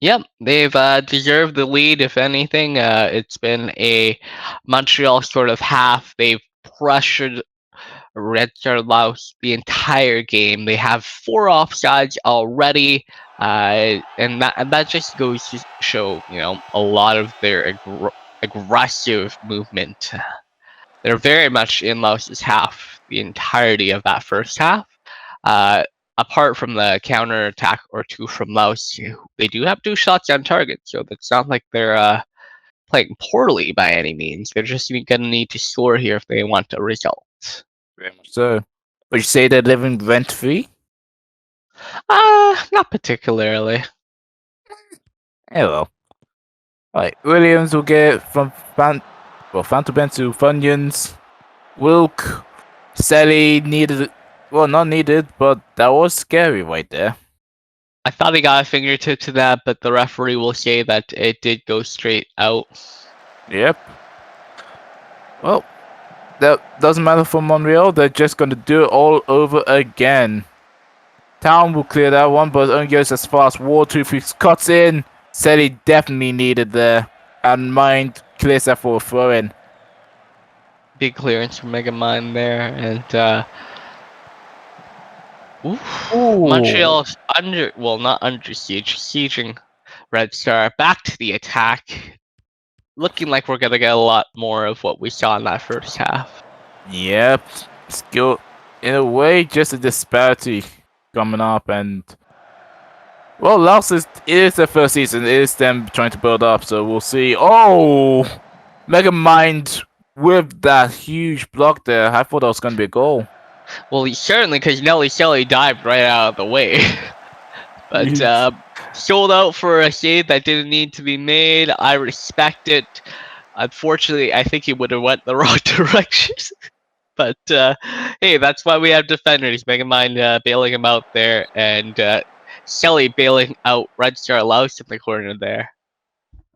Yep, they've deserved the lead, if anything. It's been a Montreal sort of half. They've pressured Red Star Laos the entire game. They have 4 offsides already, and that just goes to show, a lot of their aggressive movement. They're very much in Laos's half the entirety of that first half. Apart from the counter attack or 2 from Laos, they do have 2 shots on target, so it's not like they're playing poorly by any means. They're just going to need to score here if they want a result. Very much so. Would you say they're living rent free? Not particularly. Hello. Alright, Williams will get from Phantom to Funyuns. Wilk, Sally needed, well, not needed, but that was scary right there. I thought he got a fingertip to that, but the referee will say that it did go straight out. Yep. Well, that doesn't matter for Montreal. They're just going to do it all over again. Town will clear that one, but only goes as fast. Wartooth cuts in. Sally definitely needed there. And Mind clears that for a throw-in. Big clearance from Megamind there, and Montreal's not under siege, sieging Red Star back to the attack. Looking like we're gonna get a lot more of what we saw in that first half. Yep, skill in a way, just a disparity coming up, and well, Laos is their first season. It is them trying to build up, so we'll see. Oh, Megamind with that huge block there. I thought that was gonna be a goal. Well, certainly, because Nelly Shelley dived right out of the way. But sold out for a save that didn't need to be made. I respect it. Unfortunately, I think he would have went the wrong direction. But hey, that's why we have defenders. Megamind bailing him out there, and Shelley bailing out Red Star Laos in the corner there.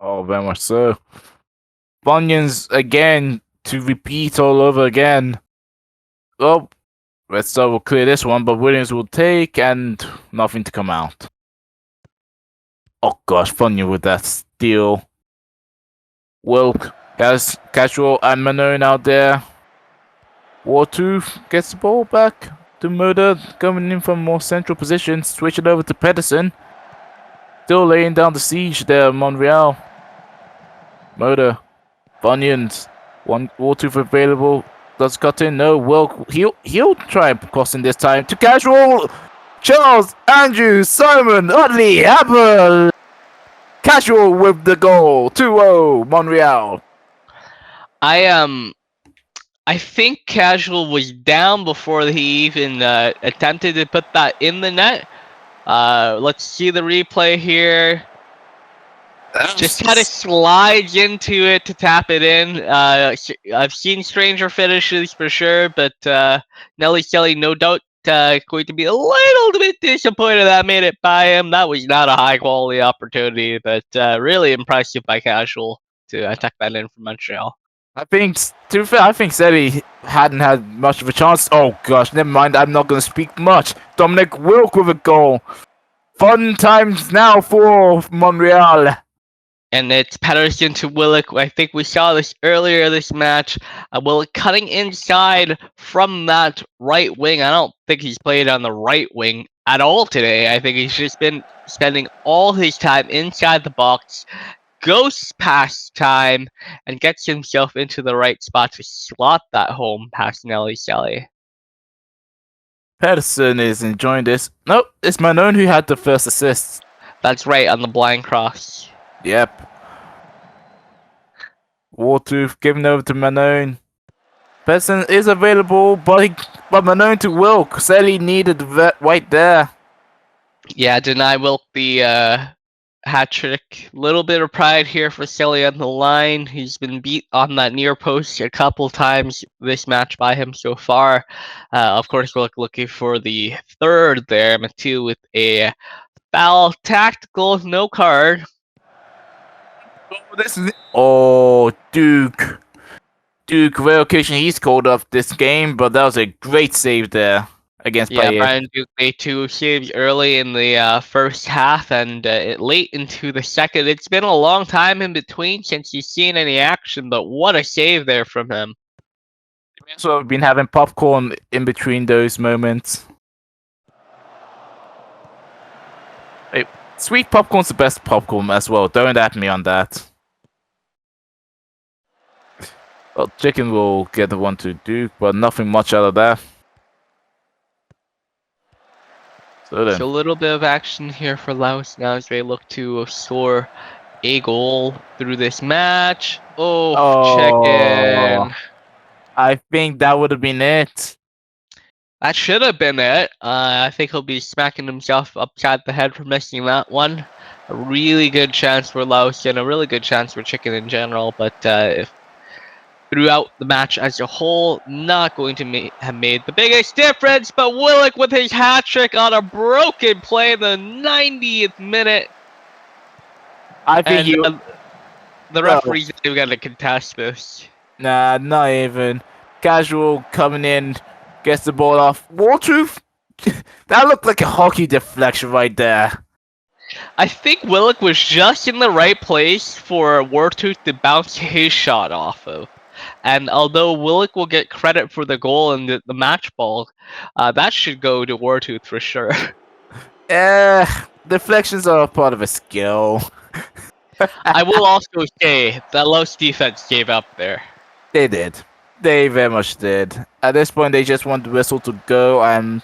Oh, very much so. Funyuns again to repeat all over again. Well, Red Star will clear this one, but Williams will take, and nothing to come out. Oh gosh, Funyun with that steal. Wilk has Casual and Manon out there. Wartooth gets the ball back to Murder, coming in from more central position, switching over to Pedersen. Still laying down the siege there, Montreal. Murder, Funyuns, one Wartooth available. Does cut in? No. Wilk, he'll try crossing this time to Casual. Charles, Andrew, Simon, Utley, Apple. Casual with the goal. 2-0, Montreal. I think Casual was down before he even attempted to put that in the net. Let's see the replay here. Just kind of slides into it to tap it in. I've seen stranger finishes for sure, but Nelly Kelly no doubt going to be a little bit disappointed that I made it by him. That was not a high quality opportunity, but really impressive by Casual to tuck that in from Montreal. I think, to be fair, I think Seti hadn't had much of a chance. Oh gosh, never mind. I'm not going to speak much. Dominic Wilk with a goal. Fun times now for Montreal. And it's Patterson to Willock. I think we saw this earlier this match. Willock cutting inside from that right wing. I don't think he's played on the right wing at all today. I think he's just been spending all his time inside the box, goes past time, and gets himself into the right spot to slot that home past Nelly Shelley. Patterson is enjoying this. Nope, it's Manon who had the first assist. That's right, on the blind cross. Yep. Wartooth giving over to Manon. Patterson is available, but Manon to Wilk. Sally needed right there. Yeah, deny Wilk the hat trick. Little bit of pride here for Sally on the line. He's been beat on that near post a couple times this match by him so far. Of course, we're looking for the third there. Mathieu with a foul, tactical, no card. Duke. Duke, rare occasion he's called up this game, but that was a great save there against Bayer. Brian Duke made 2 saves early in the first half and late into the second. It's been a long time in between since you've seen any action, but what a save there from him. So I've been having popcorn in between those moments. Hey, sweet popcorn's the best popcorn as well. Don't at me on that. Well, Chicken will get the one to Duke, but nothing much out of that. So a little bit of action here for Laos now as they look to score a goal through this match. Chicken. I think that would have been it. That should have been it. I think he'll be smacking himself upside the head for missing that one. A really good chance for Laos and a really good chance for Chicken in general, but if throughout the match as a whole, not going to have made the biggest difference, but Willock with his hat trick on a broken play in the 90th minute. I think the referee's not even going to contest this. Nah, not even. Casual coming in, gets the ball off. Wartooth? That looked like a hockey deflection right there. I think Willock was just in the right place for Wartooth to bounce his shot off of. And although Willock will get credit for the goal and the match ball, that should go to Wartooth for sure. Deflections are a part of a skill. I will also say that Laos defense gave up there. They did. They very much did. At this point, they just want the whistle to go and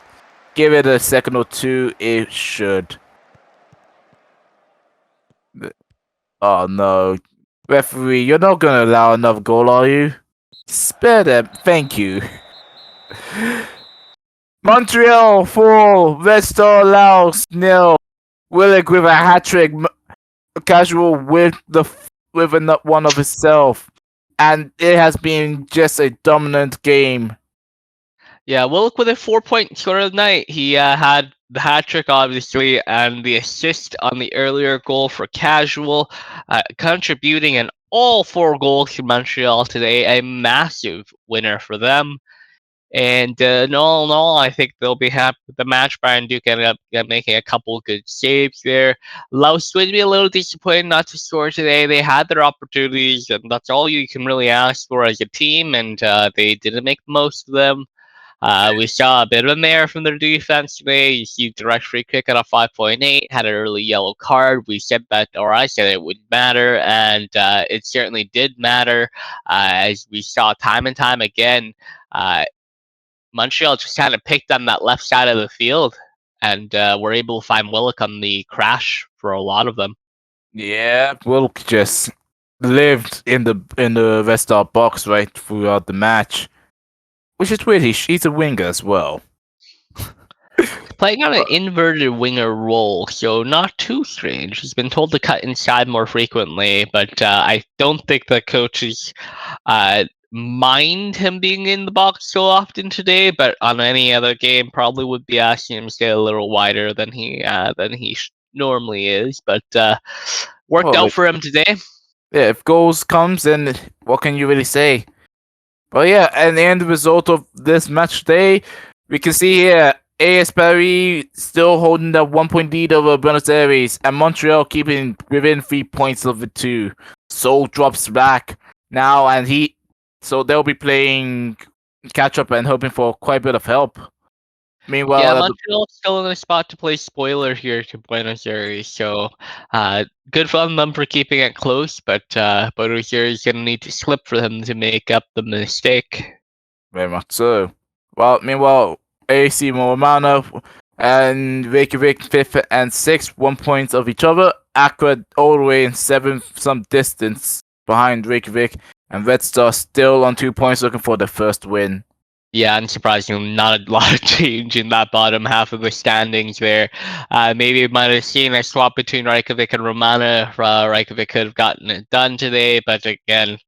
give it a second or two. It should. Oh no. Referee, you're not going to allow another goal, are you? Spare them. Thank you. Montreal 4, Red Star Laos 0. Willock with a hat trick. Casual with one of himself. And it has been just a dominant game. Yeah, Willock with a 4-point score of the night. He had the hat trick, obviously, and the assist on the earlier goal for Casual, contributing in all 4 goals to Montreal today. A massive winner for them. And in all, I think they'll be happy with the match. Brian Duke ended up making a couple good saves there. Laos would be a little disappointed not to score today. They had their opportunities, and that's all you can really ask for as a team, and they didn't make the most of them. We saw a bit of a mare from their defense today. You see direct free kick at a 5.8, had an early yellow card. We said that, or I said it would matter, and it certainly did matter, as we saw time and time again. Montreal just kind of picked on that left side of the field, and were able to find Willock on the crash for a lot of them. Yeah, Willock just lived in the Red Star box right throughout the match, which is weird. He's a winger as well. Playing on an inverted winger role, so not too strange. He's been told to cut inside more frequently, but I don't think the coaches mind him being in the box so often today, but on any other game, probably would be asking him to stay a little wider than he normally is. But worked Well, out for him today. yeah, if goals comes, then what can you really say? But yeah, and the end result of this match day, we can see here AS Paris still holding that 1 point lead over Buenos Aires, and Montreal keeping within 3 points of it too. Seoul drops back now, and so they'll be playing catch up and hoping for quite a bit of help. Meanwhile, Yeah, Montreal's still in a spot to play spoiler here to Buenos Aires, so good on them for keeping it close, but Buenos Aires is going to need to slip for them to make up the mistake. very much so. Well, meanwhile, AC Romana and Reykjavik 5th and 6th, 1 point of each other. Accra all the way in 7th, some distance behind Reykjavik, and Red Star still on 2 points looking for the first win. Yeah, unsurprisingly, not a lot of change in that bottom half of the standings there. Maybe you might have seen a swap between Reykjavik and Romana. Reykjavik could have gotten it done today, but again,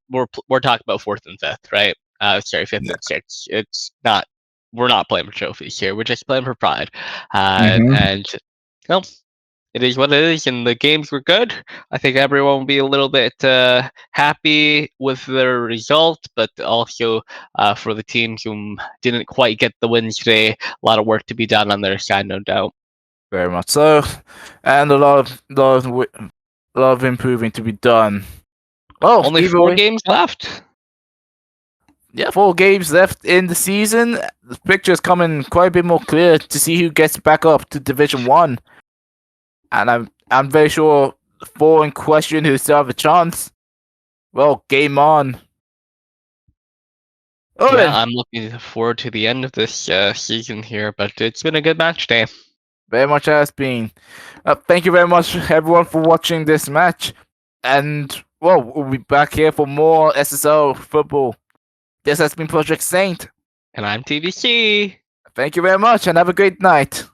we're talking about 4th and 5th, right? Sorry, 5th and 6th. It's not. We're not playing for trophies here. We're just playing for pride. And well, it is what it is, and the games were good. I think everyone will be a little bit happy with their result, but also for the teams who didn't quite get the wins today, a lot of work to be done on their side, no doubt. Very much so, and a lot of improving to be done. Well, Only either 4 way, games left. yeah, 4 games left in the season. The picture is coming quite a bit more clear to see who gets back up to Division 1. And I'm very sure the 4 in question who still have a chance. Well, game on. Oh, Yeah, then. I'm looking forward to the end of this season here, but it's been a good match day. Very much has been. Thank you very much, everyone, for watching this match. And, well, we'll be back here for more SSL football. This has been Project Saint. And I'm TVC. Thank you very much, and have a great night.